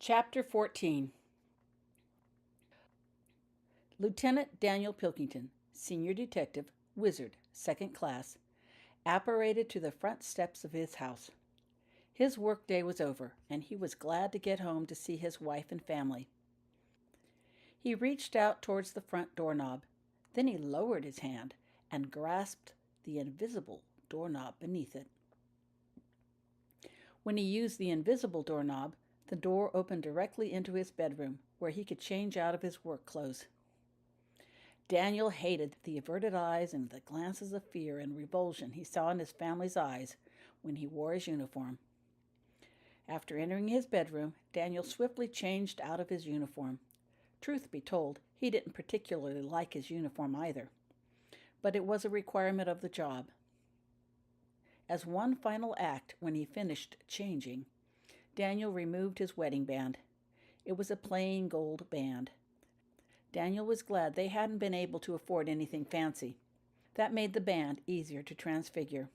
Chapter 14. Lieutenant Daniel Pilkington, Senior Detective, Wizard, Second Class, apparated to the front steps of his house. His workday was over, and he was glad to get home to see his wife and family. He reached out towards the front doorknob. Then he lowered his hand and grasped the invisible doorknob beneath it. When he used the invisible doorknob, the door opened directly into his bedroom, where he could change out of his work clothes. Daniel hated the averted eyes and the glances of fear and revulsion he saw in his family's eyes when he wore his uniform. After entering his bedroom, Daniel swiftly changed out of his uniform. Truth be told, he didn't particularly like his uniform either, but it was a requirement of the job. As one final act, when he finished changing, Daniel removed his wedding band. It was a plain gold band. Daniel was glad they hadn't been able to afford anything fancy. That made the band easier to transfigure.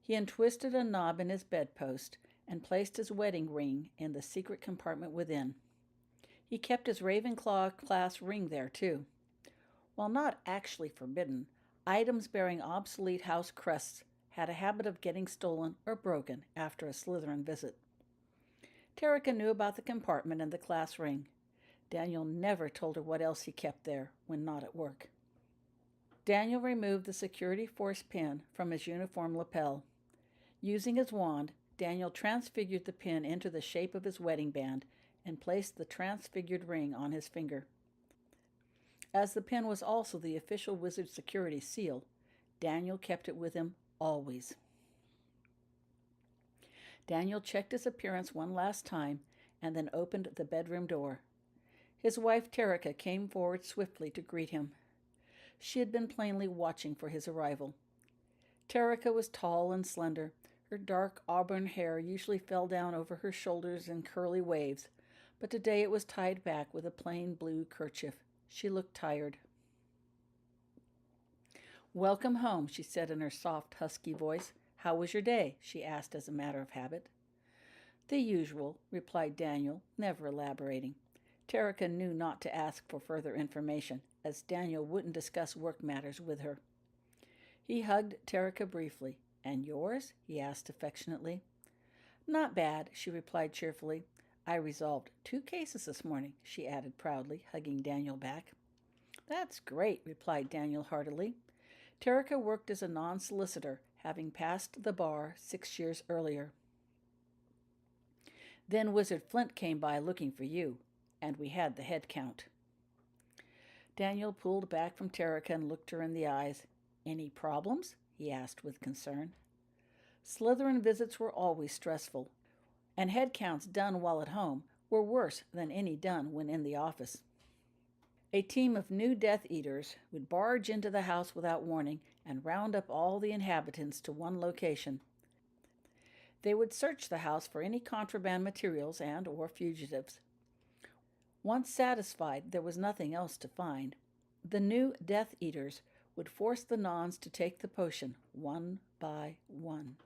He untwisted a knob in his bedpost and placed his wedding ring in the secret compartment within. He kept his Ravenclaw class ring there, too. While not actually forbidden, items bearing obsolete house crests had a habit of getting stolen or broken after a Slytherin visit. Terica knew about the compartment and the class ring. Daniel never told her what else he kept there when not at work. Daniel removed the security force pin from his uniform lapel. Using his wand, Daniel transfigured the pin into the shape of his wedding band and placed the transfigured ring on his finger. As the pin was also the official wizard security seal, Daniel kept it with him always. Daniel checked his appearance one last time and then opened the bedroom door. His wife Terica came forward swiftly to greet him. She had been plainly watching for his arrival. Terica was tall and slender. Her dark auburn hair usually fell down over her shoulders in curly waves, but today it was tied back with a plain blue kerchief. She looked tired. "Welcome home," she said in her soft, husky voice. "How was your day?" she asked as a matter of habit. "The usual," replied Daniel, never elaborating. Terica knew not to ask for further information, as Daniel wouldn't discuss work matters with her. He hugged Terica briefly. "And yours?" he asked affectionately. "Not bad," she replied cheerfully. "I resolved 2 cases this morning," she added proudly, hugging Daniel back. "That's great," replied Daniel heartily. Terica worked as a non-solicitor, having passed the bar 6 years earlier. "Then Wizard Flint came by looking for you, and we had the head count." Daniel pulled back from Terica and looked her in the eyes. "Any problems?" he asked with concern. Slytherin visits were always stressful, and head counts done while at home were worse than any done when in the office. A team of new Death Eaters would barge into the house without warning and round up all the inhabitants to one location. They would search the house for any contraband materials and or fugitives. Once satisfied there was nothing else to find, the new Death Eaters would force the nons to take the potion one by one.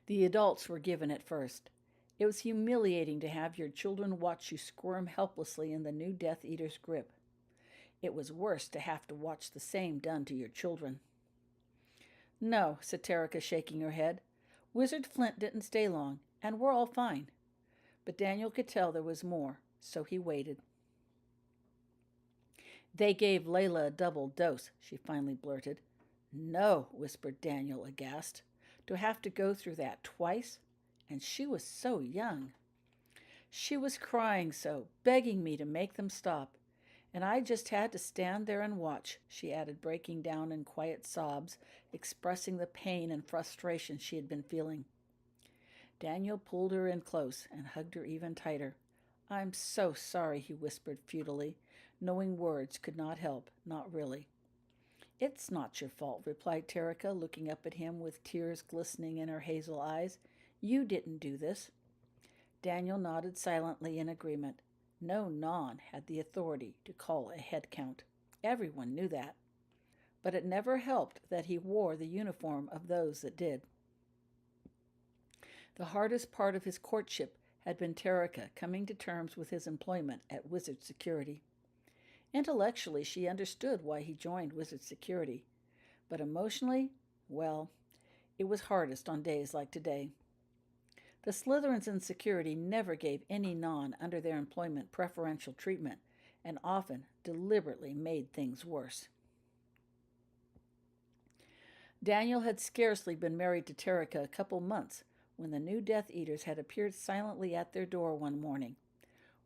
The adults were given it first. It was humiliating to have your children watch you squirm helplessly in the new Death Eater's grip. It was worse to have to watch the same done to your children. "No," said Terica, shaking her head. "Wizard Flint didn't stay long, and we're all fine." But Daniel could tell there was more, so he waited. "They gave Layla a double dose," she finally blurted. "No," whispered Daniel, aghast. "To have to go through that twice? And she was so young. She was crying so, begging me to make them stop. And I just had to stand there and watch," she added, breaking down in quiet sobs, expressing the pain and frustration she had been feeling. Daniel pulled her in close and hugged her even tighter. "I'm so sorry," he whispered futilely, knowing words could not help, not really. "It's not your fault," replied Terica, looking up at him with tears glistening in her hazel eyes. "You didn't do this." Daniel nodded silently in agreement. No non had the authority to call a head count. Everyone knew that. But it never helped that he wore the uniform of those that did. The hardest part of his courtship had been Terica coming to terms with his employment at Wizard Security. Intellectually, she understood why he joined Wizard Security, but emotionally, well, it was hardest on days like today. The Slytherins in security never gave any non under their employment preferential treatment, and often deliberately made things worse. Daniel had scarcely been married to Terica a couple months when the new Death Eaters had appeared silently at their door one morning.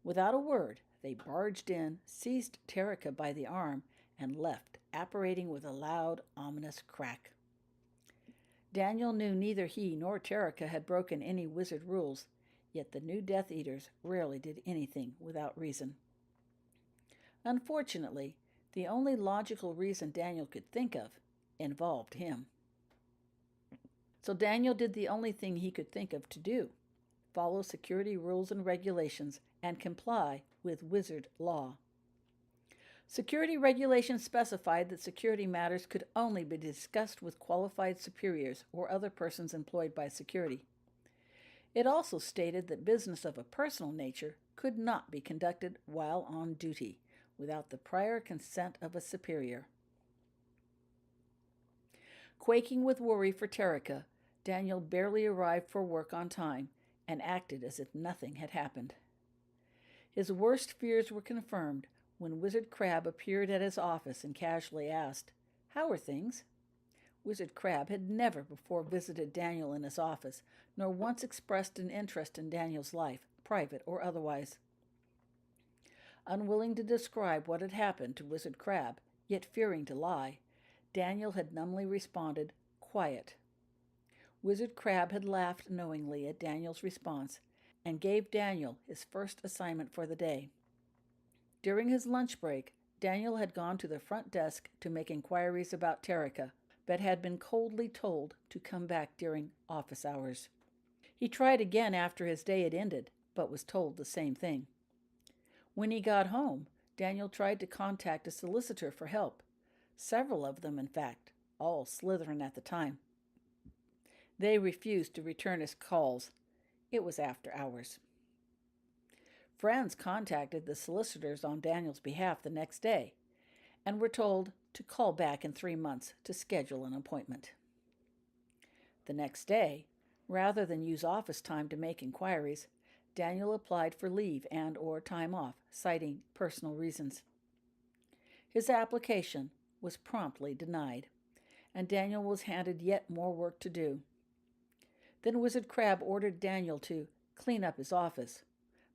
Without a word, they barged in, seized Terica by the arm, and left, apparating with a loud, ominous crack. Daniel knew neither he nor Terica had broken any wizard rules, yet the new Death Eaters rarely did anything without reason. Unfortunately, the only logical reason Daniel could think of involved him. So Daniel did the only thing he could think of to do: follow security rules and regulations and comply with wizard law. Security regulations specified that security matters could only be discussed with qualified superiors or other persons employed by security. It also stated that business of a personal nature could not be conducted while on duty without the prior consent of a superior. Quaking with worry for Terica, Daniel barely arrived for work on time and acted as if nothing had happened. His worst fears were confirmed when Wizard Crabbe appeared at his office and casually asked, "How are things?" Wizard Crabbe had never before visited Daniel in his office, nor once expressed an interest in Daniel's life, private or otherwise. Unwilling to describe what had happened to Wizard Crabbe, yet fearing to lie, Daniel had numbly responded, "Quiet." Wizard Crabbe had laughed knowingly at Daniel's response and gave Daniel his first assignment for the day. During his lunch break, Daniel had gone to the front desk to make inquiries about Terica, but had been coldly told to come back during office hours. He tried again after his day had ended, but was told the same thing. When he got home, Daniel tried to contact a solicitor for help, several of them, in fact, all Slytherin at the time. They refused to return his calls. It was after hours. Friends contacted the solicitors on Daniel's behalf the next day and were told to call back in 3 months to schedule an appointment. The next day, rather than use office time to make inquiries, Daniel applied for leave and/or time off, citing personal reasons. His application was promptly denied, and Daniel was handed yet more work to do. Then Wizard Crabbe ordered Daniel to clean up his office,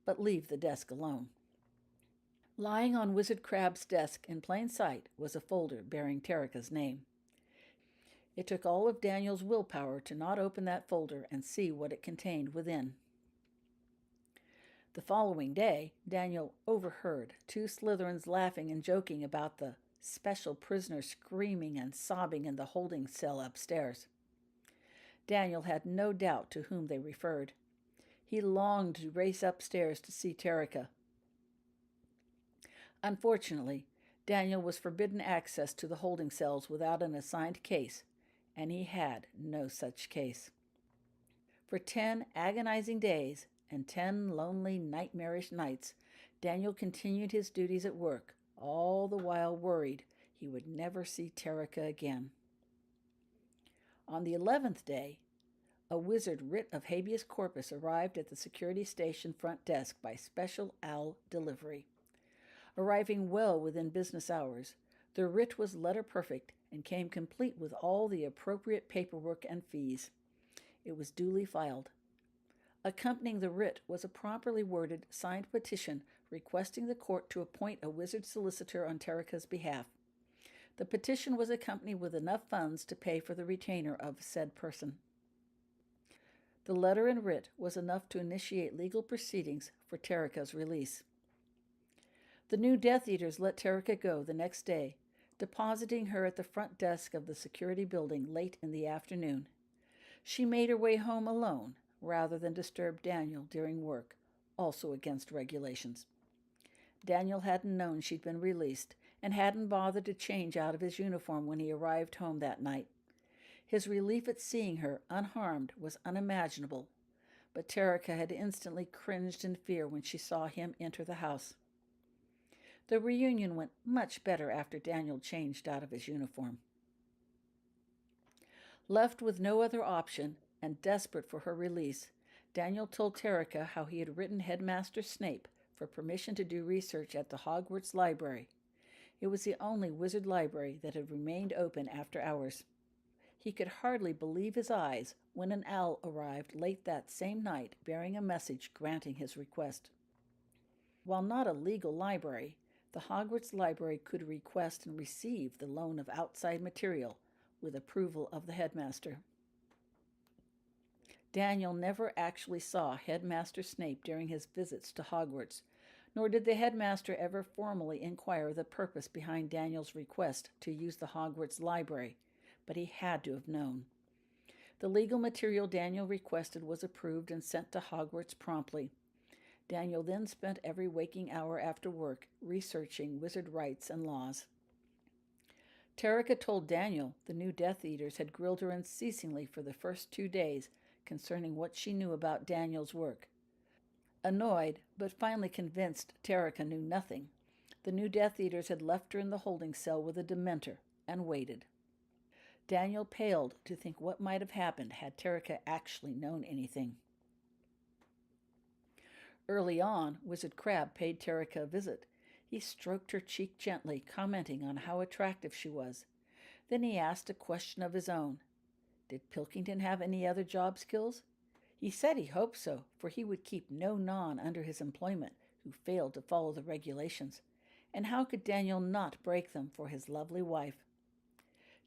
but leave the desk alone. Lying on Wizard Crabbe's desk in plain sight was a folder bearing Terica's name. It took all of Daniel's willpower to not open that folder and see what it contained within. The following day, Daniel overheard 2 Slytherins laughing and joking about the special prisoner screaming and sobbing in the holding cell upstairs. Daniel had no doubt to whom they referred. He longed to race upstairs to see Terica. Unfortunately, Daniel was forbidden access to the holding cells without an assigned case, and he had no such case. For 10 agonizing days and 10 lonely, nightmarish nights, Daniel continued his duties at work, all the while worried he would never see Terica again. On the 11th day, a wizard writ of habeas corpus arrived at the security station front desk by special owl delivery. Arriving well within business hours, the writ was letter perfect and came complete with all the appropriate paperwork and fees. It was duly filed. Accompanying the writ was a properly worded, signed petition requesting the court to appoint a wizard solicitor on Terica's behalf. The petition was accompanied with enough funds to pay for the retainer of said person. The letter and writ was enough to initiate legal proceedings for Terica's release. The new Death Eaters let Terica go the next day, depositing her at the front desk of the security building late in the afternoon. She made her way home alone, rather than disturb Daniel during work, also against regulations. Daniel hadn't known she'd been released, and hadn't bothered to change out of his uniform when he arrived home that night. His relief at seeing her unharmed was unimaginable, but Terica had instantly cringed in fear when she saw him enter the house. The reunion went much better after Daniel changed out of his uniform. Left with no other option and desperate for her release, Daniel told Terica how he had written Headmaster Snape for permission to do research at the Hogwarts library. It was the only wizard library that had remained open after hours. He could hardly believe his eyes when an owl arrived late that same night bearing a message granting his request. While not a legal library, the Hogwarts library could request and receive the loan of outside material with approval of the headmaster. Daniel never actually saw Headmaster Snape during his visits to Hogwarts, nor did the headmaster ever formally inquire the purpose behind Daniel's request to use the Hogwarts library, but he had to have known. The legal material Daniel requested was approved and sent to Hogwarts promptly. Daniel then spent every waking hour after work researching wizard rights and laws. Terica told Daniel the new Death Eaters had grilled her unceasingly for the first 2 days concerning what she knew about Daniel's work. Annoyed, but finally convinced Terica knew nothing, the new Death Eaters had left her in the holding cell with a Dementor and waited. Daniel paled to think what might have happened had Terica actually known anything. Early on, Wizard Crabbe paid Terica a visit. He stroked her cheek gently, commenting on how attractive she was. Then he asked a question of his own. Did Pilkington have any other job skills? He said he hoped so, for he would keep no non under his employment who failed to follow the regulations. And how could Daniel not break them for his lovely wife?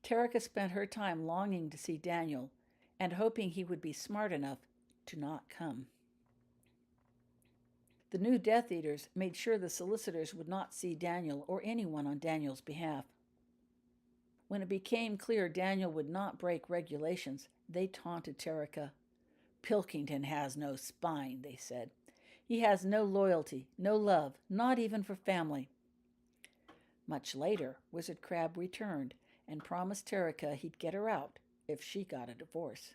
Terica spent her time longing to see Daniel and hoping he would be smart enough to not come. The new Death Eaters made sure the solicitors would not see Daniel or anyone on Daniel's behalf. When it became clear Daniel would not break regulations, they taunted Terica. Pilkington has no spine, they said. He has no loyalty, no love, not even for family. Much later, Wizard Crabbe returned and promised Terica he'd get her out if she got a divorce.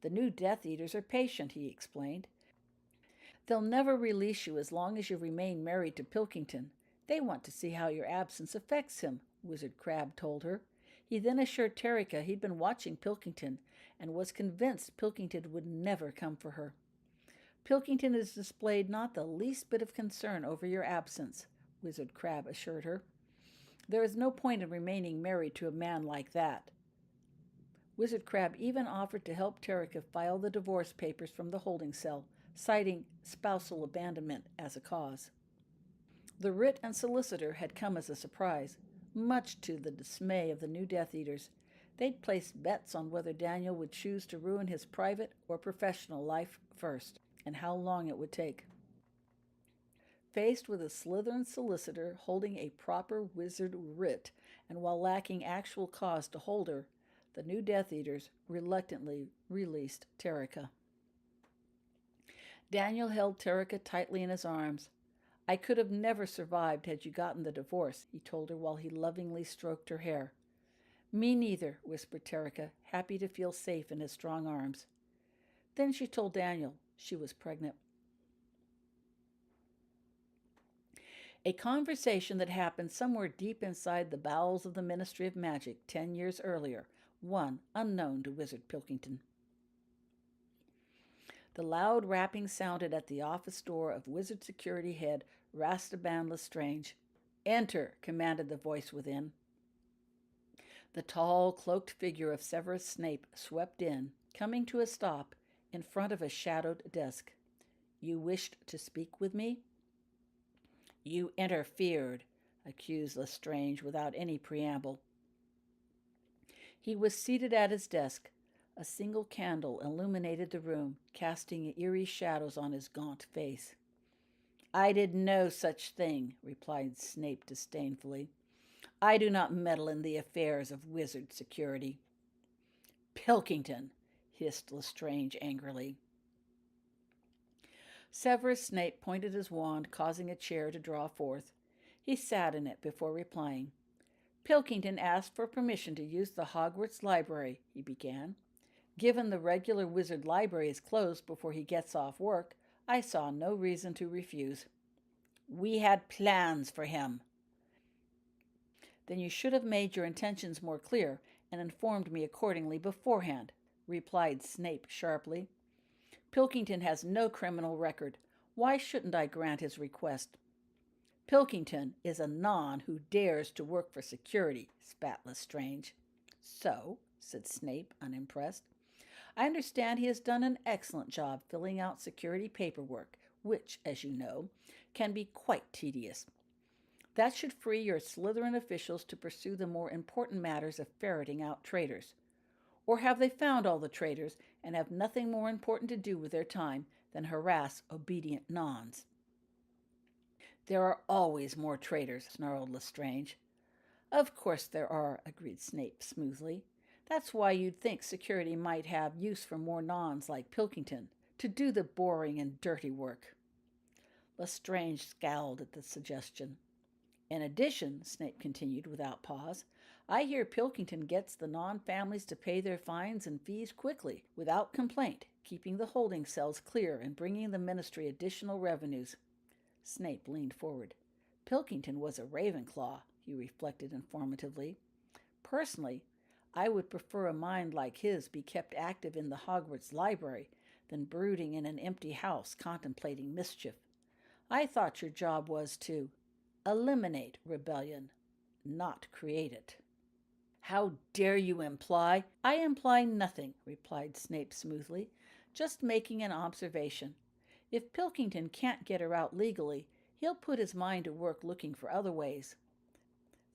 The new Death Eaters are patient, he explained. They'll never release you as long as you remain married to Pilkington. They want to see how your absence affects him, Wizard Crabbe told her. He then assured Terica he'd been watching Pilkington and was convinced Pilkington would never come for her. Pilkington has displayed not the least bit of concern over your absence, Wizard Crabbe assured her. There is no point in remaining married to a man like that. Wizard Crabbe even offered to help Terica file the divorce papers from the holding cell, citing spousal abandonment as a cause. The writ and solicitor had come as a surprise, much to the dismay of the new Death Eaters. They'd placed bets on whether Daniel would choose to ruin his private or professional life first, and how long it would take. Faced with a Slytherin solicitor holding a proper wizard writ, and while lacking actual cause to hold her, the new Death Eaters reluctantly released Terica. Daniel held Terica tightly in his arms. I could have never survived had you gotten the divorce, he told her while he lovingly stroked her hair. Me neither, whispered Terica, happy to feel safe in his strong arms. Then she told Daniel she was pregnant. A conversation that happened somewhere deep inside the bowels of the Ministry of Magic 10 years earlier, one unknown to Wizard Pilkington. The loud rapping sounded at the office door of Wizard Security Head Rastaban Lestrange. Enter, commanded the voice within. The tall, cloaked figure of Severus Snape swept in, coming to a stop in front of a shadowed desk. You wished to speak with me? You interfered, accused Lestrange without any preamble. He was seated at his desk. A single candle illuminated the room, casting eerie shadows on his gaunt face. I did no such thing, replied Snape disdainfully. I do not meddle in the affairs of wizard security. Pilkington, hissed Lestrange angrily. Severus Snape pointed his wand, causing a chair to draw forth. He sat in it before replying. Pilkington asked for permission to use the Hogwarts library, he began. Given the regular wizard library is closed before he gets off work, I saw no reason to refuse. We had plans for him. Then you should have made your intentions more clear and informed me accordingly beforehand, replied Snape sharply. Pilkington has no criminal record. Why shouldn't I grant his request? Pilkington is a non who dares to work for security, spat Lestrange. So, said Snape, unimpressed, I understand he has done an excellent job filling out security paperwork, which, as you know, can be quite tedious. That should free your Slytherin officials to pursue the more important matters of ferreting out traitors. Or have they found all the traitors and have nothing more important to do with their time than harass obedient nons? There are always more traitors, snarled Lestrange. Of course there are, agreed Snape smoothly. That's why you'd think security might have use for more nons like Pilkington, to do the boring and dirty work. Lestrange scowled at the suggestion. In addition, Snape continued without pause, I hear Pilkington gets the non-families to pay their fines and fees quickly, without complaint, keeping the holding cells clear and bringing the ministry additional revenues. Snape leaned forward. Pilkington was a Ravenclaw, he reflected informatively. Personally, I would prefer a mind like his be kept active in the Hogwarts library than brooding in an empty house contemplating mischief. I thought your job was to eliminate rebellion, not create it. How dare you imply? I imply nothing, replied Snape smoothly, just making an observation. If Pilkington can't get her out legally, he'll put his mind to work looking for other ways.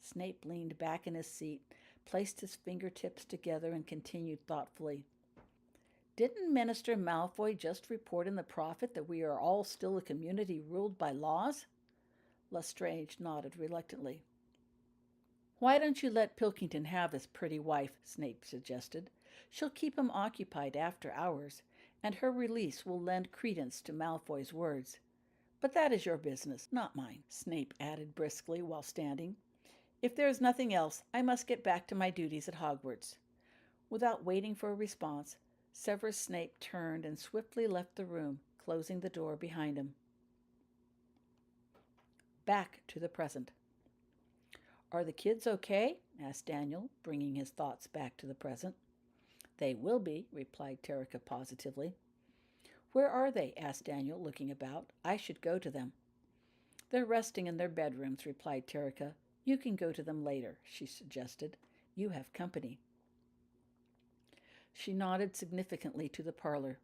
Snape leaned back in his seat, placed his fingertips together, and continued thoughtfully. Didn't Minister Malfoy just report in the Prophet that we are all still a community ruled by laws? Lestrange nodded reluctantly. Why don't you let Pilkington have his pretty wife, Snape suggested. She'll keep him occupied after hours, and her release will lend credence to Malfoy's words. But that is your business, not mine, Snape added briskly while standing. If there is nothing else, I must get back to my duties at Hogwarts. Without waiting for a response, Severus Snape turned and swiftly left the room, closing the door behind him. Back to the present. Are the kids okay? Asked Daniel, bringing his thoughts back to the present. They will be, replied Terica positively. Where are they? Asked Daniel, looking about. I should go to them. They're resting in their bedrooms, replied Terica. You can go to them later, she suggested. You have company. She nodded significantly to the parlor.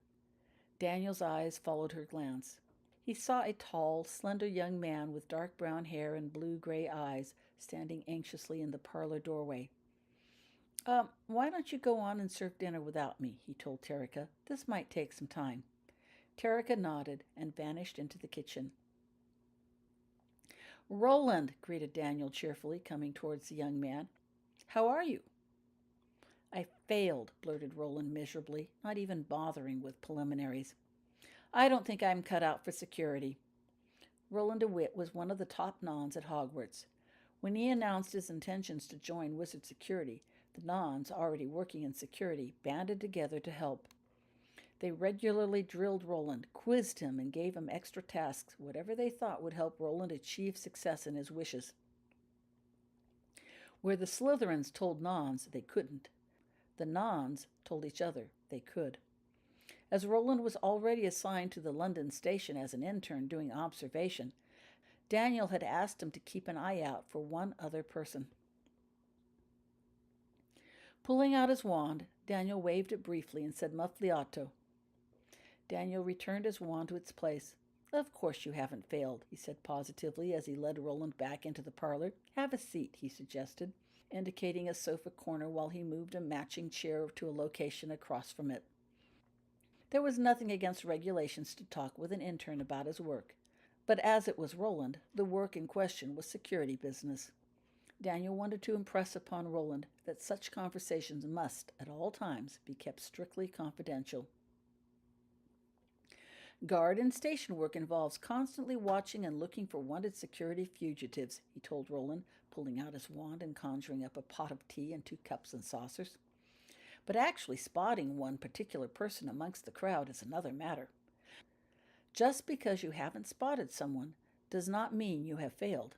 Daniel's eyes followed her glance. He saw a tall, slender young man with dark brown hair and blue-gray eyes standing anxiously in the parlor doorway. Why don't you go on and serve dinner without me? He told Terica. This might take some time. Terica nodded and vanished into the kitchen. Roland, greeted Daniel cheerfully, coming towards the young man. How are you? I failed, blurted Roland miserably, not even bothering with preliminaries. I don't think I'm cut out for security. Roland DeWitt was one of the top nons at Hogwarts. When he announced his intentions to join Wizard Security, the nons already working in security banded together to help. They regularly drilled Roland, quizzed him, and gave him extra tasks, whatever they thought would help Roland achieve success in his wishes. Where the Slytherins told nons they couldn't, the nons told each other they could. As Roland was already assigned to the London station as an intern doing observation, Daniel had asked him to keep an eye out for one other person. Pulling out his wand, Daniel waved it briefly and said Muffliato. Daniel returned his wand to its place. Of course you haven't failed, he said positively as he led Roland back into the parlor. Have a seat, he suggested, indicating a sofa corner while he moved a matching chair to a location across from it. There was nothing against regulations to talk with an intern about his work, but as it was Roland, the work in question was security business. Daniel wanted to impress upon Roland that such conversations must, at all times, be kept strictly confidential. Guard and station work involves constantly watching and looking for wanted security fugitives, he told Roland, pulling out his wand and conjuring up a pot of tea and 2 cups and saucers. But actually spotting one particular person amongst the crowd is another matter. Just because you haven't spotted someone does not mean you have failed.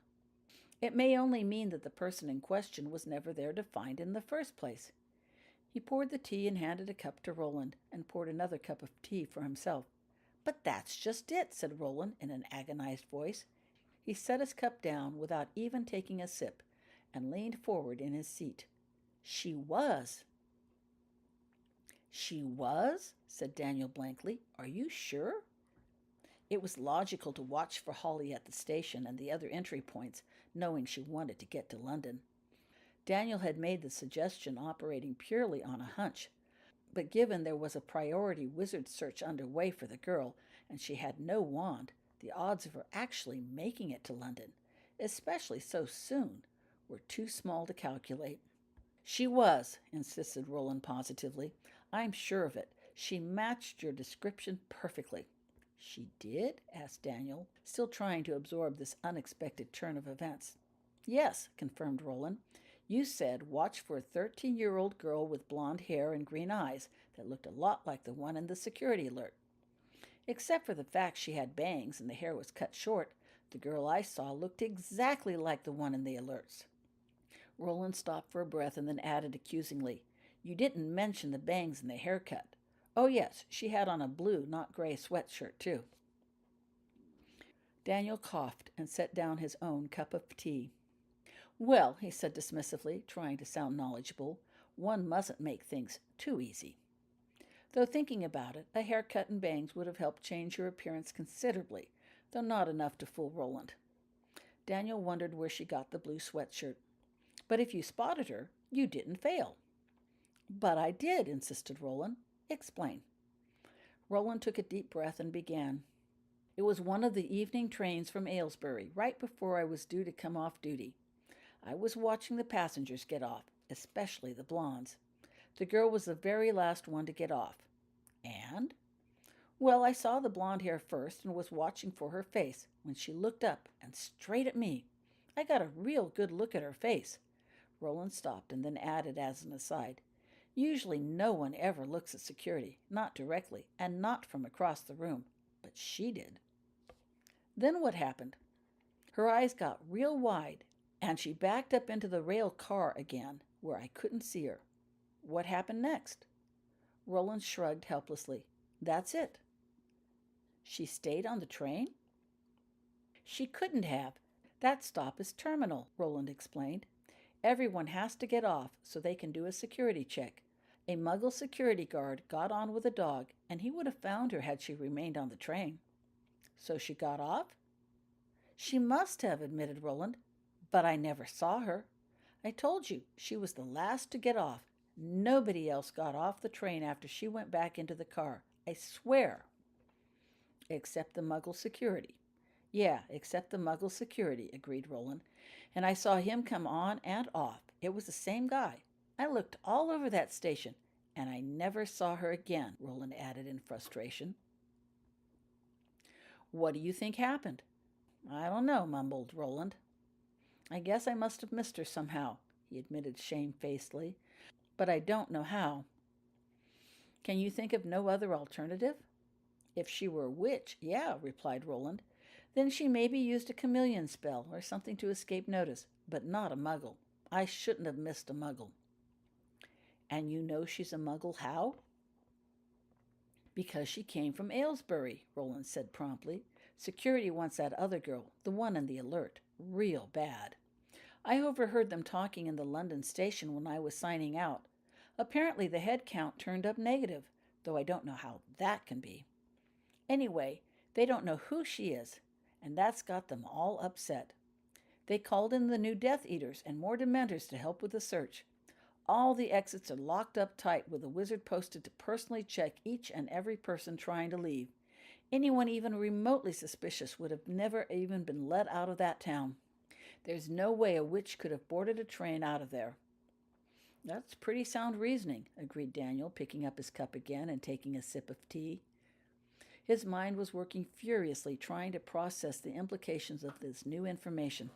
It may only mean that the person in question was never there to find in the first place. He poured the tea and handed a cup to Roland, and poured another cup of tea for himself. "But that's just it," said Roland in an agonized voice. He set his cup down without even taking a sip, and leaned forward in his seat. "She was." "She was?" said Daniel blankly. "Are you sure?" It was logical to watch for Holly at the station and the other entry points, knowing she wanted to get to London. Daniel had made the suggestion operating purely on a hunch, but given there was a priority wizard search underway for the girl, and she had no wand, the odds of her actually making it to London, especially so soon, were too small to calculate. "She was," insisted Roland positively. "I'm sure of it. She matched your description perfectly." "She did?" asked Daniel, still trying to absorb this unexpected turn of events. "Yes," confirmed Roland. "You said watch for a 13-year-old girl with blonde hair and green eyes that looked a lot like the one in the security alert. Except for the fact she had bangs and the hair was cut short, the girl I saw looked exactly like the one in the alerts." Roland stopped for a breath and then added accusingly, "You didn't mention the bangs and the haircut. Oh, yes, she had on a blue, not gray sweatshirt, too." Daniel coughed and set down his own cup of tea. "Well," he said dismissively, trying to sound knowledgeable, "one mustn't make things too easy. Though thinking about it, a haircut and bangs would have helped change your appearance considerably, though not enough to fool Roland." Daniel wondered where she got the blue sweatshirt. "But if you spotted her, you didn't fail." "But I did," insisted Roland. "Explain." Roland took a deep breath and began. "It was one of the evening trains from Aylesbury, right before I was due to come off duty. I was watching the passengers get off, especially the blondes. The girl was the very last one to get off. And? Well, I saw the blonde hair first and was watching for her face when she looked up and straight at me. I got a real good look at her face." Roland stopped and then added as an aside, "Usually no one ever looks at security, not directly, and not from across the room, but she did." "Then what happened?" "Her eyes got real wide, and she backed up into the rail car again, where I couldn't see her." "What happened next?" Roland shrugged helplessly. "That's it." "She stayed on the train?" "She couldn't have. That stop is terminal," Roland explained. "Everyone has to get off so they can do a security check. A Muggle security guard got on with a dog, and he would have found her had she remained on the train." "So she got off?" "She must have," admitted Roland. "But I never saw her. I told you, she was the last to get off. Nobody else got off the train after she went back into the car. I swear." "Except the Muggle security." "Yeah, except the Muggle security," agreed Roland. "And I saw him come on and off. It was the same guy. I looked all over that station, and I never saw her again," Roland added in frustration. "What do you think happened?" "I don't know," mumbled Roland. "I guess I must have missed her somehow," he admitted shamefacedly. "But I don't know how." "Can you think of no other alternative?" "If she were a witch, yeah," replied Roland. "Then she maybe used a chameleon spell or something to escape notice, but not a Muggle. I shouldn't have missed a Muggle." "And you know she's a Muggle how?" "Because she came from Aylesbury," Roland said promptly. "Security wants that other girl, the one in the alert, real bad. I overheard them talking in the London station when I was signing out. Apparently the head count turned up negative, though I don't know how that can be. Anyway, they don't know who she is, and that's got them all upset. They called in the new Death Eaters and more Dementors to help with the search. All the exits are locked up tight with a wizard posted to personally check each and every person trying to leave. Anyone even remotely suspicious would have never even been let out of that town. There's no way a witch could have boarded a train out of there." "That's pretty sound reasoning," agreed Daniel, picking up his cup again and taking a sip of tea. His mind was working furiously, trying to process the implications of this new information.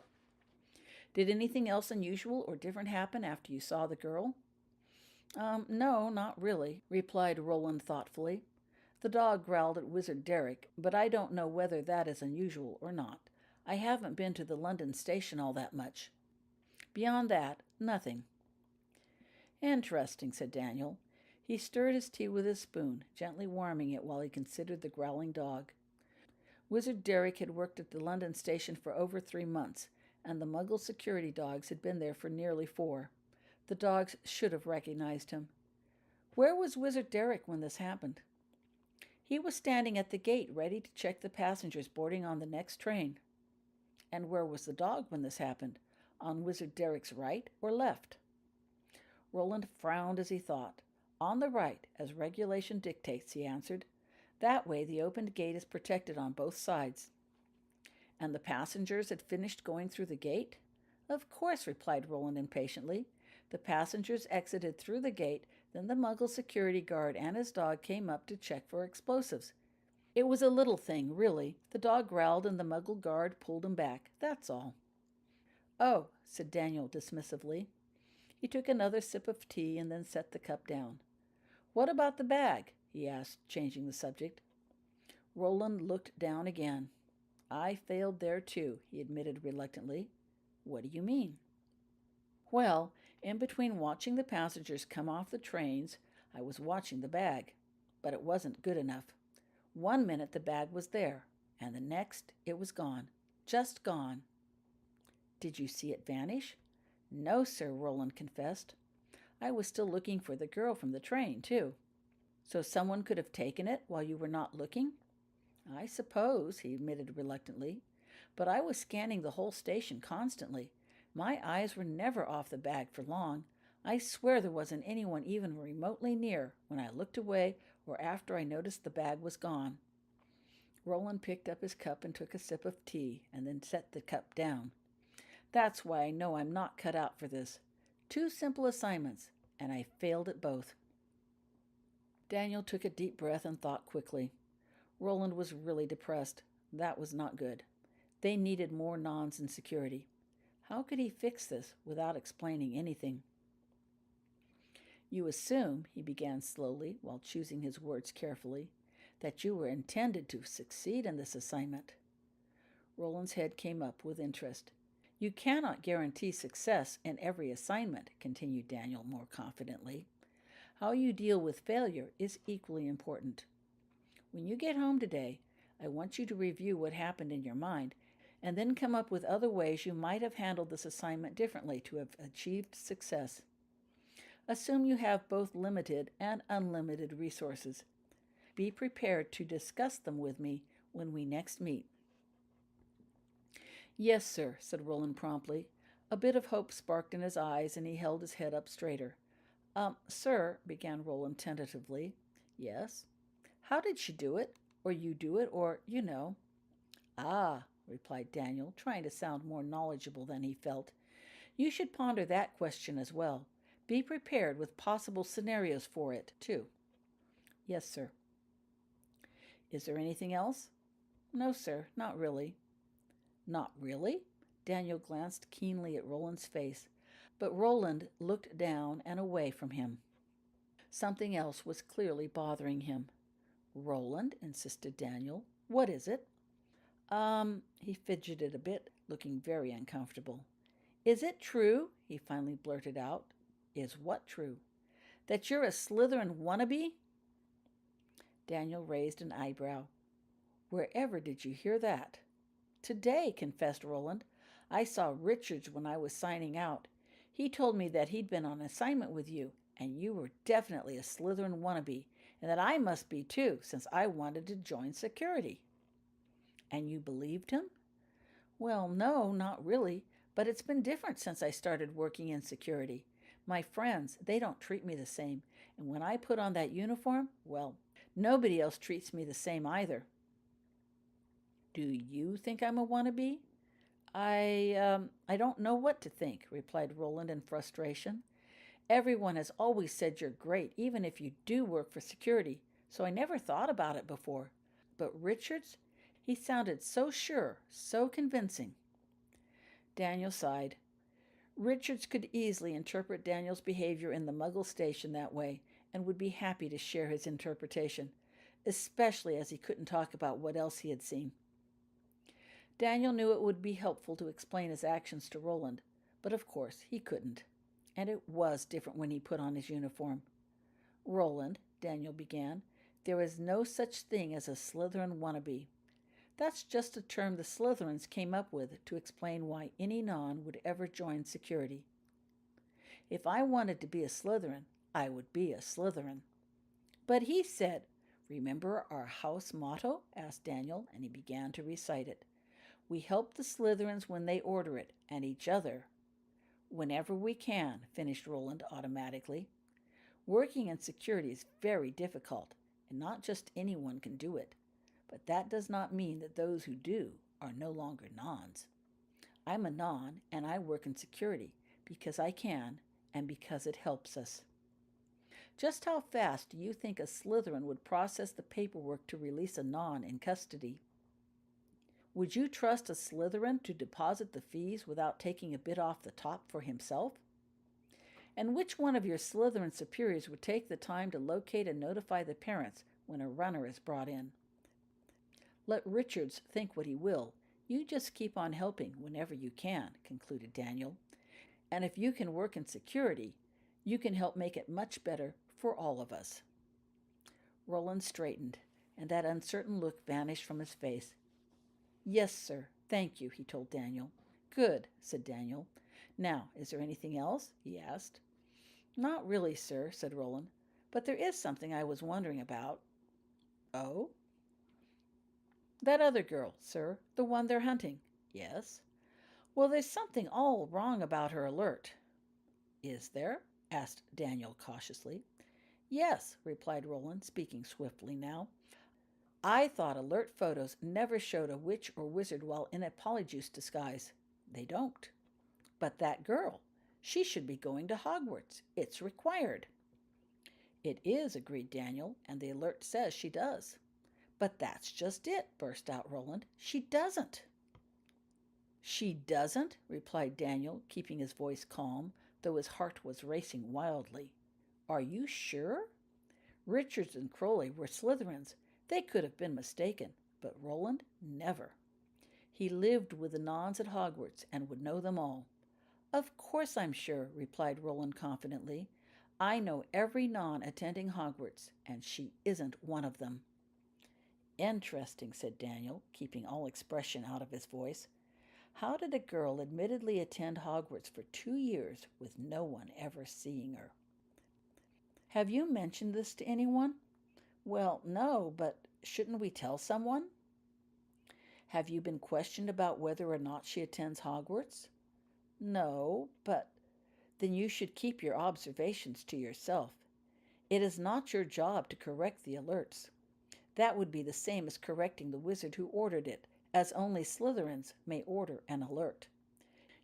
"Did anything else unusual or different happen after you saw the girl?" No, not really, replied Roland thoughtfully. The dog growled at Wizard Derrick, but I don't know whether that is unusual or not. I haven't been to the London station all that much. Beyond that, nothing. Interesting, said Daniel. He stirred his tea with his spoon, gently warming it while he considered the growling dog. Wizard Derrick had worked at the London station for over 3 months, and the Muggle security dogs had been there for nearly 4. The dogs should have recognized him. Where was Wizard Derrick when this happened? He was standing at the gate, ready to check the passengers boarding on the next train. And where was the dog when this happened? On Wizard Derrick's right or left? Roland frowned as he thought. On the right, as regulation dictates, he answered. That way the opened gate is protected on both sides. And the passengers had finished going through the gate? Of course, replied Roland impatiently. The passengers exited through the gate, then the Muggle security guard and his dog came up to check for explosives. It was a little thing, really. The dog growled and the Muggle guard pulled him back. That's all. Oh, said Daniel dismissively. He took another sip of tea and then set the cup down. What about the bag? He asked, changing the subject. Roland looked down again. I failed there too, he admitted reluctantly. What do you mean? Well, in between watching the passengers come off the trains, I was watching the bag. But it wasn't good enough. 1 minute the bag was there, and the next it was gone. Just gone. Did you see it vanish? No, sir, Roland confessed. I was still looking for the girl from the train, too. So someone could have taken it while you were not looking? I suppose, he admitted reluctantly. But I was scanning the whole station constantly. My eyes were never off the bag for long. I swear there wasn't anyone even remotely near when I looked away or after I noticed the bag was gone. Roland picked up his cup and took a sip of tea, and then set the cup down. That's why I know I'm not cut out for this. 2 simple assignments, and I failed at both. Daniel took a deep breath and thought quickly. Roland was really depressed. That was not good. They needed more nons in security. How could he fix this without explaining anything? You assume, he began slowly while choosing his words carefully, that you were intended to succeed in this assignment. Roland's head came up with interest. You cannot guarantee success in every assignment, continued Daniel more confidently. How you deal with failure is equally important. When you get home today, I want you to review what happened in your mind and then come up with other ways you might have handled this assignment differently to have achieved success. Assume you have both limited and unlimited resources. Be prepared to discuss them with me when we next meet. Yes, sir, said Roland promptly. A bit of hope sparked in his eyes, and he held his head up straighter. Sir, began Roland tentatively. Yes? How did she do it? Or you do it? Or, you know. Ah, replied Daniel, trying to sound more knowledgeable than he felt. You should ponder that question as well. Be prepared with possible scenarios for it, too. Yes, sir. Is there anything else? No, sir, not really. Not really? Daniel glanced keenly at Roland's face, but Roland looked down and away from him. Something else was clearly bothering him. Roland, insisted Daniel. What is it? He fidgeted a bit, looking very uncomfortable. Is it true, he finally blurted out. Is what true? That you're a Slytherin wannabe? Daniel raised an eyebrow. Wherever did you hear that? Today, confessed Roland. I saw Richards when I was signing out. He told me that he'd been on assignment with you, and you were definitely a Slytherin wannabe, and that I must be too, since I wanted to join security. And you believed him? Well, no, not really, but it's been different since I started working in security. My friends, they don't treat me the same, and when I put on that uniform, well, nobody else treats me the same either. Do you think I'm a wannabe? I don't know what to think, replied Roland in frustration. Everyone has always said you're great, even if you do work for security, so I never thought about it before. But Richards, he sounded so sure, so convincing. Daniel sighed. Richards could easily interpret Daniel's behavior in the Muggle station that way and would be happy to share his interpretation, especially as he couldn't talk about what else he had seen. Daniel knew it would be helpful to explain his actions to Roland, but of course he couldn't. And it was different when he put on his uniform. "Roland," Daniel began, "there is no such thing as a Slytherin wannabe. That's just a term the Slytherins came up with to explain why any non would ever join security. If I wanted to be a Slytherin, I would be a Slytherin." "But he said—" "Remember our house motto?" asked Daniel, and he began to recite it. "We help the Slytherins when they order it, and each other whenever we can," finished Roland automatically. Working in security is very difficult, and not just anyone can do it. But that does not mean that those who do are no longer nons. I'm a non, and I work in security because I can and because it helps us. Just how fast do you think a Slytherin would process the paperwork to release a non in custody? Would you trust a Slytherin to deposit the fees without taking a bit off the top for himself? And which one of your Slytherin superiors would take the time to locate and notify the parents when a runner is brought in? Let Richards think what he will. You just keep on helping whenever you can, concluded Daniel. And if you can work in security, you can help make it much better for all of us. Roland straightened, and that uncertain look vanished from his face. "Yes, sir. Thank you," he told Daniel. "Good," said Daniel. "Now, is there anything else?" he asked. "Not really, sir," said Roland. "But there is something I was wondering about." "Oh?" "That other girl, sir, the one they're hunting." "Yes?" "Well, there's something all wrong about her alert." "Is there?" asked Daniel cautiously. "Yes," replied Roland, speaking swiftly now. "I thought alert photos never showed a witch or wizard while in a polyjuice disguise. They don't. But that girl, she should be going to Hogwarts. It's required." "It is," agreed Daniel, "and the alert says she does." "But that's just it," burst out Roland. "She doesn't." "She doesn't?" replied Daniel, keeping his voice calm, though his heart was racing wildly. "Are you sure? Richards and Crowley were Slytherins. They could have been mistaken, but Roland, never. He lived with the nons at Hogwarts and would know them all." "Of course I'm sure," replied Roland confidently. "I know every non attending Hogwarts, and she isn't one of them." "Interesting," said Daniel, keeping all expression out of his voice. "How did a girl admittedly attend Hogwarts for 2 years with no one ever seeing her?" "Have you mentioned this to anyone?" "Well, no, but shouldn't we tell someone?" "Have you been questioned about whether or not she attends Hogwarts?" "No, but—" "Then you should keep your observations to yourself. It is not your job to correct the alerts. That would be the same as correcting the wizard who ordered it, as only Slytherins may order an alert.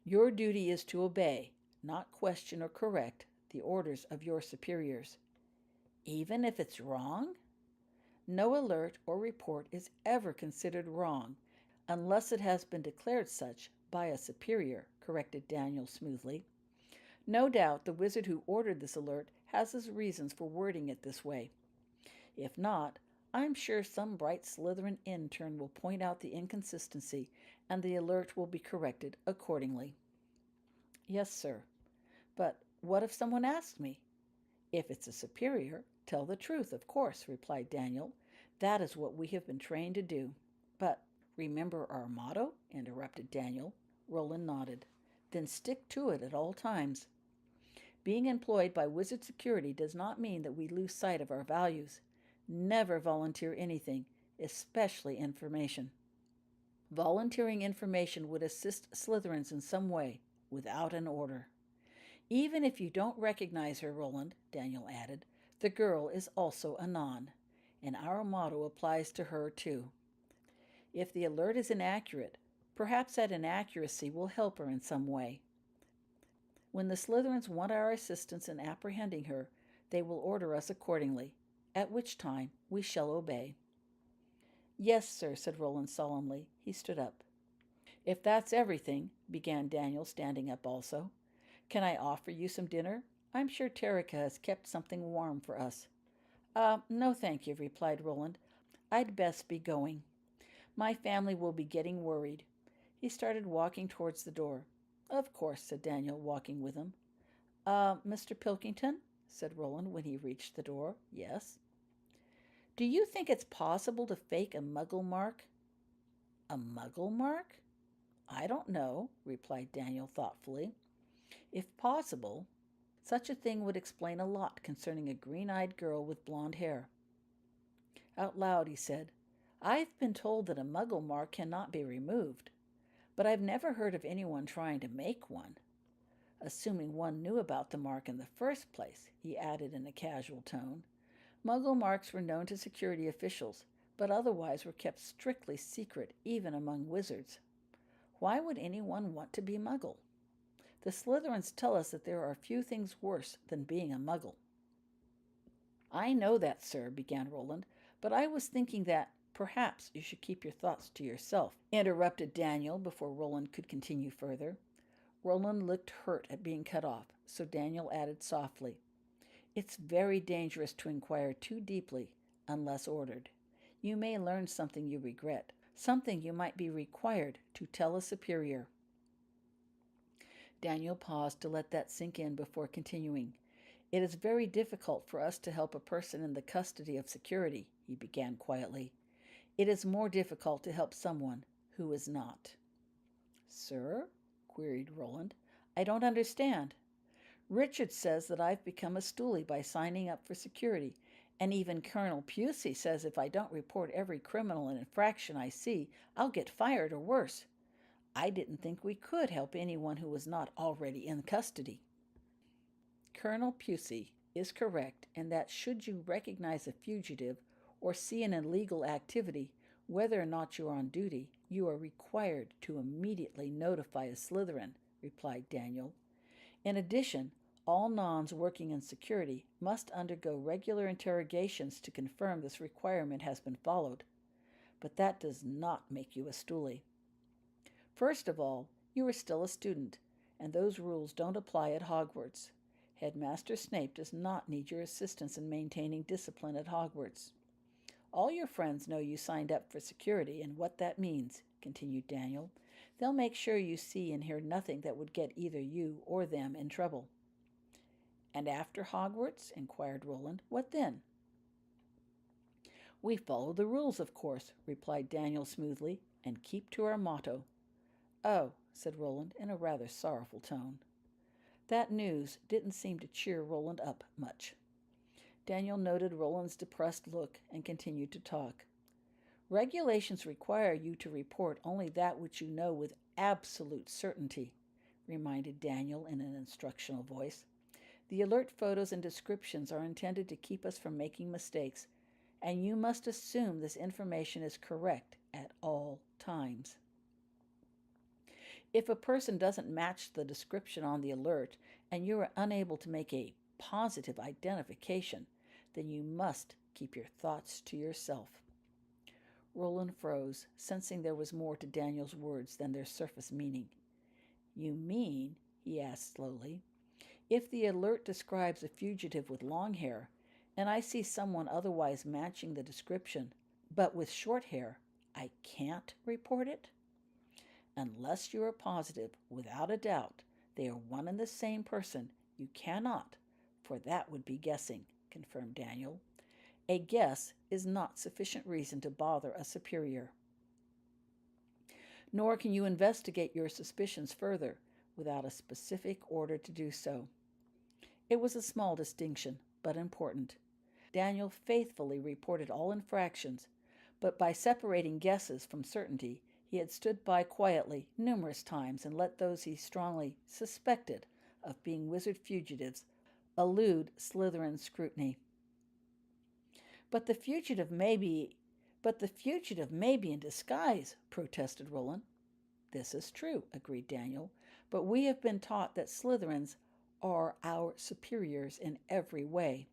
Your duty is to obey, not question or correct, the orders of your superiors." "Even if it's wrong?" "No alert or report is ever considered wrong, unless it has been declared such by a superior," corrected Daniel smoothly. "No doubt the wizard who ordered this alert has his reasons for wording it this way. If not, I'm sure some bright Slytherin intern will point out the inconsistency, and the alert will be corrected accordingly." "Yes, sir. But what if someone asks me?" "If it's a superior, tell the truth, of course," replied Daniel. "That is what we have been trained to do." "But remember our motto?" interrupted Daniel. Roland nodded. "Then stick to it at all times. Being employed by Wizard Security does not mean that we lose sight of our values. Never volunteer anything, especially information. Volunteering information would assist Slytherins in some way, without an order. Even if you don't recognize her, Roland," Daniel added, "the girl is also a non, and our motto applies to her too. If the alert is inaccurate, perhaps that inaccuracy will help her in some way. When the Slytherins want our assistance in apprehending her, they will order us accordingly, at which time we shall obey." "Yes, sir," said Roland solemnly. He stood up. "If that's everything," began Daniel, standing up also. Can I offer you some dinner? I'm sure Terica has kept something warm for us. No, thank you, replied Roland. I'd best be going. My family will be getting worried. He started walking towards the door. Of course, said Daniel, walking with him. Mr. Pilkington? Said Roland when he reached the door. Yes. Do you think it's possible to fake a muggle mark? A muggle mark? I don't know, replied Daniel thoughtfully. If possible, such a thing would explain a lot concerning a green-eyed girl with blonde hair. Out loud he said, I've been told that a muggle mark cannot be removed, but I've never heard of anyone trying to make one. Assuming one knew about the mark in the first place, he added in a casual tone. Muggle marks were known to security officials, but otherwise were kept strictly secret even among wizards. Why would anyone want to be Muggle? The Slytherins tell us that there are few things worse than being a Muggle. I know that, sir, began Roland, but I was thinking that perhaps you should keep your thoughts to yourself, interrupted Daniel before Roland could continue further. Roland looked hurt at being cut off, so Daniel added softly, It's very dangerous to inquire too deeply unless ordered. You may learn something you regret, something you might be required to tell a superior. Daniel paused to let that sink in before continuing. It is very difficult for us to help a person in the custody of security, he began quietly. It is more difficult to help someone who is not. Sir? Queried Roland. I don't understand. Richard says that I've become a stoolie by signing up for security, and even Colonel Pusey says if I don't report every criminal and infraction I see, I'll get fired or worse. I didn't think we could help anyone who was not already in custody. Colonel Pusey is correct in that should you recognize a fugitive or see an illegal activity, whether or not you are on duty, you are required to immediately notify a Slytherin, replied Daniel. In addition, all nons working in security must undergo regular interrogations to confirm this requirement has been followed. But that does not make you a stoolie. First of all, you are still a student, and those rules don't apply at Hogwarts. Headmaster Snape does not need your assistance in maintaining discipline at Hogwarts. All your friends know you signed up for security and what that means, continued Daniel. They'll make sure you see and hear nothing that would get either you or them in trouble. And after Hogwarts? Inquired Roland. What then? We follow the rules, of course, replied Daniel smoothly, and keep to our motto. Oh, said Roland in a rather sorrowful tone. That news didn't seem to cheer Roland up much. Daniel noted Roland's depressed look and continued to talk. Regulations require you to report only that which you know with absolute certainty, reminded Daniel in an instructional voice. The alert photos and descriptions are intended to keep us from making mistakes, and you must assume this information is correct at all times. If a person doesn't match the description on the alert and you are unable to make a positive identification, then you must keep your thoughts to yourself. Roland froze, sensing there was more to Daniel's words than their surface meaning. You mean, he asked slowly, if the alert describes a fugitive with long hair, and I see someone otherwise matching the description, but with short hair, I can't report it? Unless you are positive, without a doubt, they are one and the same person, you cannot, for that would be guessing, confirmed Daniel. A guess is not sufficient reason to bother a superior. Nor can you investigate your suspicions further without a specific order to do so. It was a small distinction, but important. Daniel faithfully reported all infractions, but by separating guesses from certainty, he had stood by quietly numerous times and let those he strongly suspected of being wizard fugitives elude Slytherin scrutiny. But the fugitive may be in disguise, protested Roland. This is true, agreed Daniel, but we have been taught that Slytherins are our superiors in every way.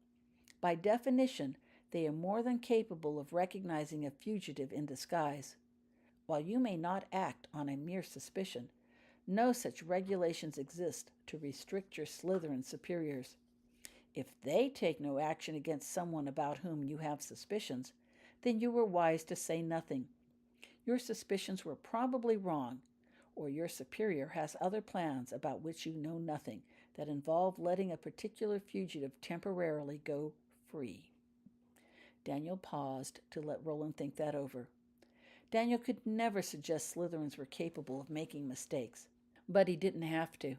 By definition, they are more than capable of recognizing a fugitive in disguise. While you may not act on a mere suspicion, No such regulations exist to restrict your Slytherin superiors. If they take no action against someone about whom you have suspicions, then you were wise to say nothing. Your suspicions were probably wrong, or your superior has other plans about which you know nothing that involve letting a particular fugitive temporarily go free. Daniel paused to let Roland think that over. Daniel could never suggest Slytherins were capable of making mistakes, but he didn't have to.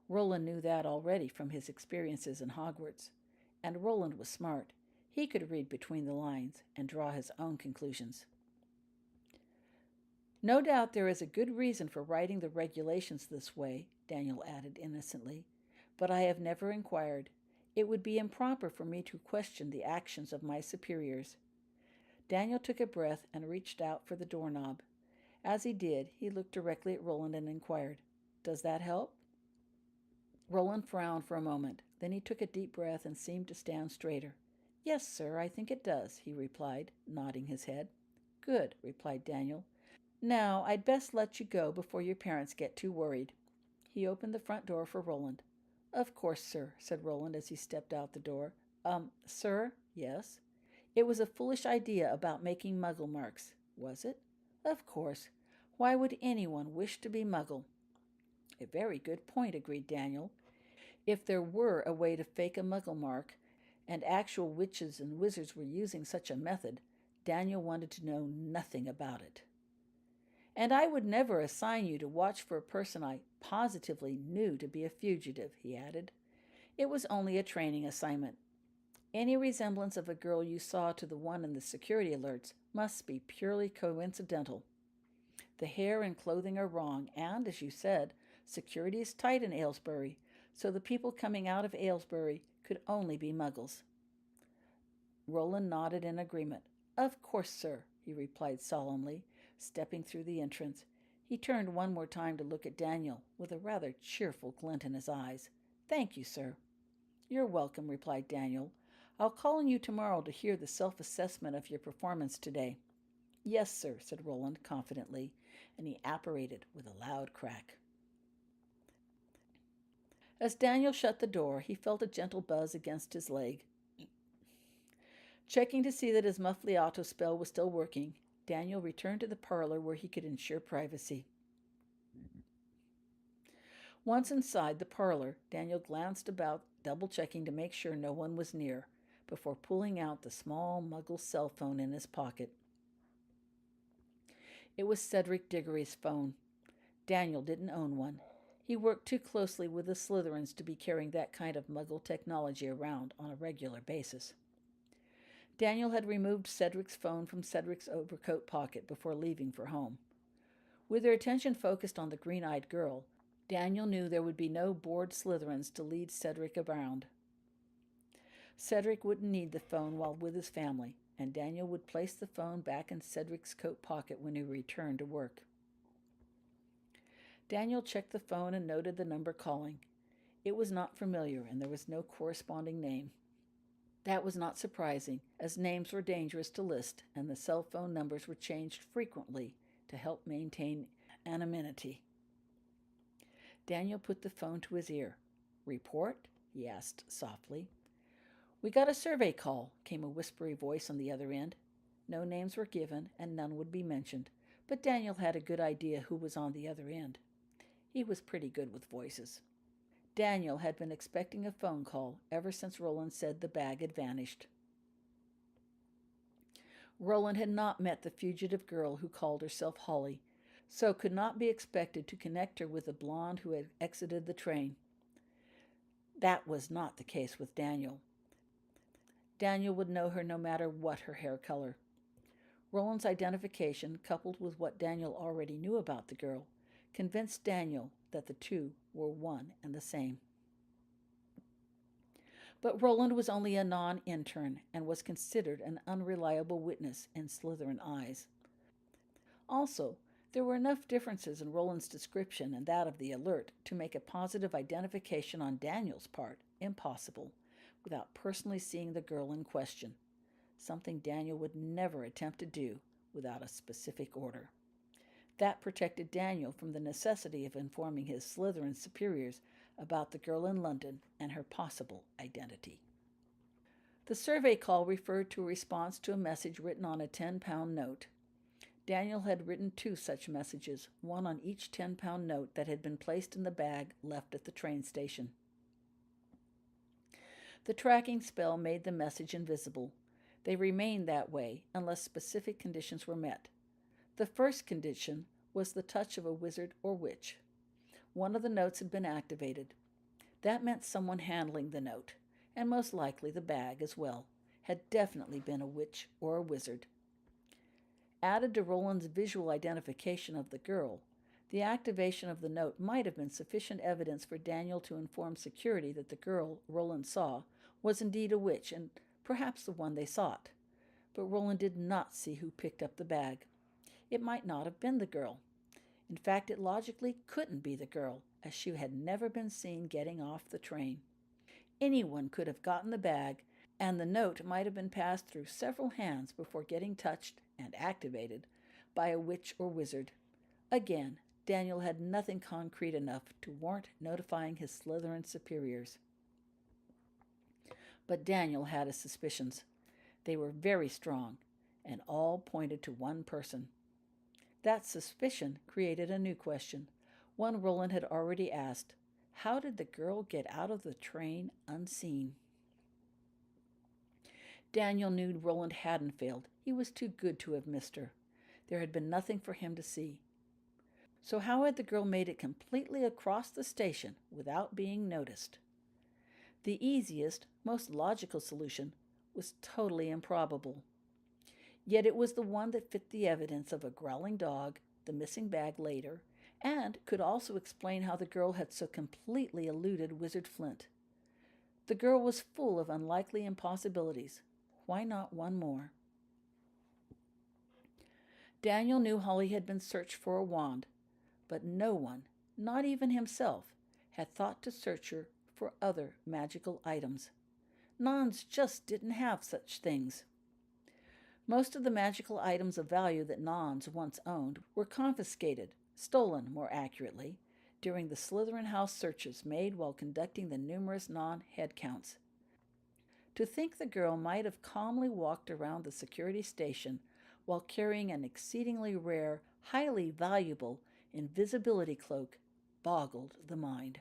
Roland knew that already from his experiences in Hogwarts, and Roland was smart. He could read between the lines and draw his own conclusions. No doubt there is a good reason for writing the regulations this way, Daniel added innocently, but I have never inquired. It would be improper for me to question the actions of my superiors. Daniel took a breath and reached out for the doorknob. As he did, he looked directly at Roland and inquired, "Does that help?" Roland frowned for a moment. Then he took a deep breath and seemed to stand straighter. "Yes, sir, I think it does," he replied, nodding his head. "Good," replied Daniel. "Now, I'd best let you go before your parents get too worried." He opened the front door for Roland. "Of course, sir," said Roland as he stepped out the door. Sir?" "Yes." "It was a foolish idea about making Muggle marks." "Was it?" "Of course. Why would anyone wish to be Muggle?" "A very good point," agreed Daniel. If there were a way to fake a Muggle mark, and actual witches and wizards were using such a method, Daniel wanted to know nothing about it. "And I would never assign you to watch for a person I positively knew to be a fugitive," he added. "It was only a training assignment. Any resemblance of a girl you saw to the one in the security alerts must be purely coincidental. The hair and clothing are wrong, and, as you said, security is tight in Aylesbury, so the people coming out of Aylesbury could only be Muggles." Roland nodded in agreement. "Of course, sir," he replied solemnly, stepping through the entrance. He turned one more time to look at Daniel, with a rather cheerful glint in his eyes. "Thank you, sir." "You're welcome," replied Daniel. "I'll call on you tomorrow to hear the self-assessment of your performance today." "Yes, sir," said Roland confidently, and he apparated with a loud crack. As Daniel shut the door, he felt a gentle buzz against his leg. Checking to see that his Muffliato spell was still working, Daniel returned to the parlor where he could ensure privacy. Once inside the parlor, Daniel glanced about, double-checking to make sure no one was near, before pulling out the small Muggle cell phone in his pocket. It was Cedric Diggory's phone. Daniel didn't own one. He worked too closely with the Slytherins to be carrying that kind of Muggle technology around on a regular basis. Daniel had removed Cedric's phone from Cedric's overcoat pocket before leaving for home. With their attention focused on the green-eyed girl, Daniel knew there would be no bored Slytherins to lead Cedric around. Cedric wouldn't need the phone while with his family, and Daniel would place the phone back in Cedric's coat pocket when he returned to work. Daniel checked the phone and noted the number calling. It was not familiar, and there was no corresponding name. That was not surprising, as names were dangerous to list, and the cell phone numbers were changed frequently to help maintain anonymity. Daniel put the phone to his ear. "Report?" he asked softly. "We got a survey call," came a whispery voice on the other end. No names were given, and none would be mentioned, but Daniel had a good idea who was on the other end. He was pretty good with voices. Daniel had been expecting a phone call ever since Roland said the bag had vanished. Roland had not met the fugitive girl who called herself Holly, so could not be expected to connect her with the blonde who had exited the train. That was not the case with Daniel. Daniel would know her no matter what her hair color. Roland's identification, coupled with what Daniel already knew about the girl, convinced Daniel that the two were one and the same. But Roland was only a non-intern and was considered an unreliable witness in Slytherin eyes. Also, there were enough differences in Roland's description and that of the alert to make a positive identification on Daniel's part impossible without personally seeing the girl in question, something Daniel would never attempt to do without a specific order. That protected Daniel from the necessity of informing his Slytherin superiors about the girl in London and her possible identity. The survey call referred to a response to a message written on a 10-pound note. Daniel had written 2 such messages, one on each 10-pound note that had been placed in the bag left at the train station. The tracking spell made the message invisible. They remained that way unless specific conditions were met. The first condition was the touch of a wizard or witch. One of the notes had been activated. That meant someone handling the note, and most likely the bag as well, had definitely been a witch or a wizard. Added to Roland's visual identification of the girl, the activation of the note might have been sufficient evidence for Daniel to inform security that the girl Roland saw was indeed a witch and perhaps the one they sought. But Roland did not see who picked up the bag. It might not have been the girl. In fact, it logically couldn't be the girl, as she had never been seen getting off the train. Anyone could have gotten the bag, and the note might have been passed through several hands before getting touched and activated by a witch or wizard. Again, Daniel had nothing concrete enough to warrant notifying his Slytherin superiors. But Daniel had his suspicions. They were very strong, and all pointed to one person. That suspicion created a new question, one Roland had already asked. How did the girl get out of the train unseen? Daniel knew Roland hadn't failed. He was too good to have missed her. There had been nothing for him to see. So how had the girl made it completely across the station without being noticed? The easiest, most logical solution was totally improbable. Yet it was the one that fit the evidence of a growling dog, the missing bag later, and could also explain how the girl had so completely eluded Wizard Flint. The girl was full of unlikely impossibilities. Why not one more? Daniel knew Holly had been searched for a wand, but no one, not even himself, had thought to search her for other magical items. Nons just didn't have such things. Most of the magical items of value that Nons once owned were confiscated, stolen more accurately, during the Slytherin house searches made while conducting the numerous non-head counts. To think the girl might have calmly walked around the security station while carrying an exceedingly rare, highly valuable invisibility cloak boggled the mind.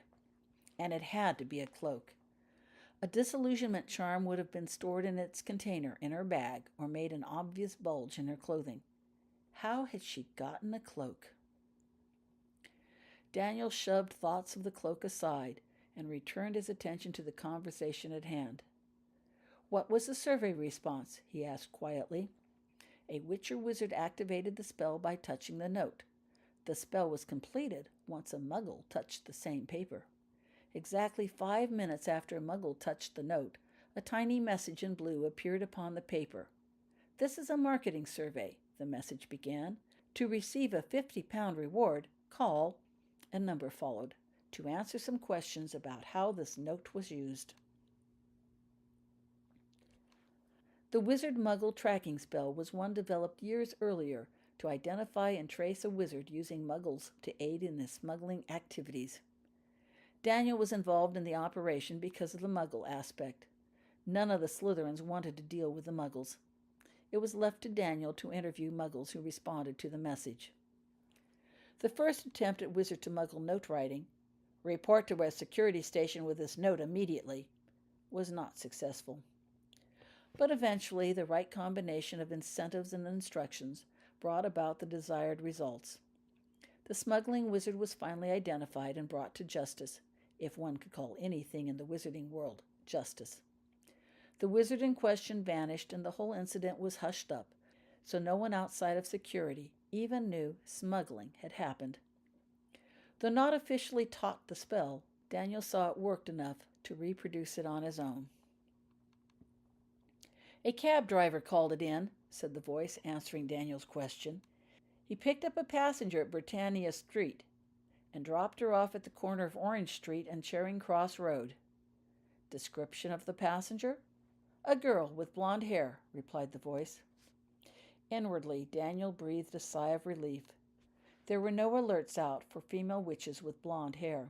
And it had to be a cloak. A disillusionment charm would have been stored in its container in her bag or made an obvious bulge in her clothing. How had she gotten a cloak? Daniel shoved thoughts of the cloak aside and returned his attention to the conversation at hand. What was the survey response? He asked quietly. A witch or wizard activated the spell by touching the note. The spell was completed once a muggle touched the same paper. Exactly 5 minutes after a muggle touched the note, a tiny message in blue appeared upon the paper. This is a marketing survey, the message began. To receive a £50 reward, call, a number followed, to answer some questions about how this note was used. The wizard muggle tracking spell was one developed years earlier to identify and trace a wizard using muggles to aid in his smuggling activities. Daniel was involved in the operation because of the muggle aspect. None of the Slytherins wanted to deal with the muggles. It was left to Daniel to interview muggles who responded to the message. The first attempt at wizard-to-muggle note-writing, report to a security station with this note immediately, was not successful. But eventually, the right combination of incentives and instructions brought about the desired results. The smuggling wizard was finally identified and brought to justice, if one could call anything in the wizarding world justice. The wizard in question vanished and the whole incident was hushed up, so no one outside of security even knew smuggling had happened. Though not officially taught the spell, Daniel saw it worked enough to reproduce it on his own. A cab driver called it in, said the voice, answering Daniel's question. He picked up a passenger at Britannia Street and dropped her off at the corner of Orange Street and Charing Cross Road. Description of the passenger? A girl with blonde hair, replied the voice. Inwardly, Daniel breathed a sigh of relief. There were no alerts out for female witches with blonde hair.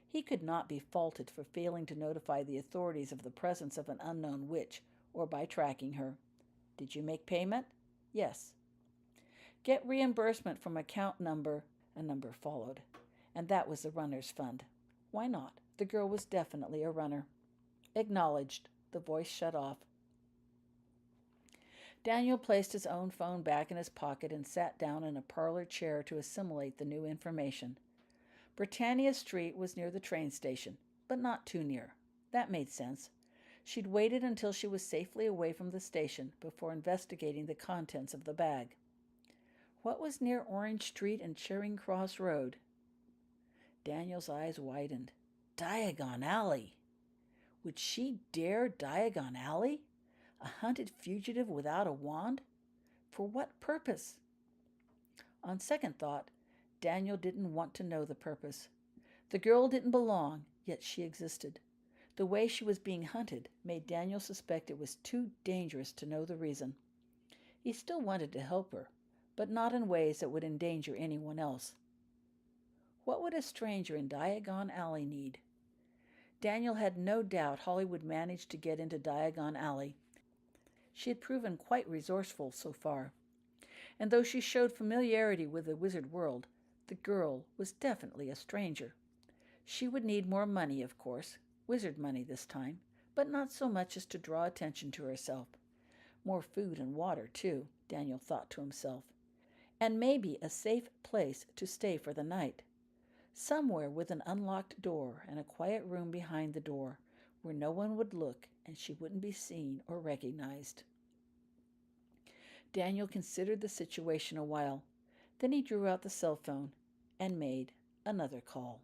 He could not be faulted for failing to notify the authorities of the presence of an unknown witch or by tracking her. Did you make payment? Yes. Get reimbursement from account number. A number followed. And that was the runner's fund. Why not? The girl was definitely a runner. Acknowledged. The voice shut off. Daniel placed his own phone back in his pocket and sat down in a parlor chair to assimilate the new information. Britannia Street was near the train station, but not too near. That made sense. She'd waited until she was safely away from the station before investigating the contents of the bag. What was near Orange Street and Charing Cross Road? Daniel's eyes widened. Diagon Alley! Would she dare Diagon Alley? A hunted fugitive without a wand? For what purpose? On second thought, Daniel didn't want to know the purpose. The girl didn't belong, yet she existed. The way she was being hunted made Daniel suspect it was too dangerous to know the reason. He still wanted to help her, but not in ways that would endanger anyone else. What would a stranger in Diagon Alley need? Daniel had no doubt Holly would manage to get into Diagon Alley. She had proven quite resourceful so far. And though she showed familiarity with the wizard world, the girl was definitely a stranger. She would need more money, of course, wizard money this time, but not so much as to draw attention to herself. More food and water, too, Daniel thought to himself. And maybe a safe place to stay for the night. Somewhere with an unlocked door and a quiet room behind the door, where no one would look and she wouldn't be seen or recognized. Daniel considered the situation a while. Then he drew out the cell phone and made another call.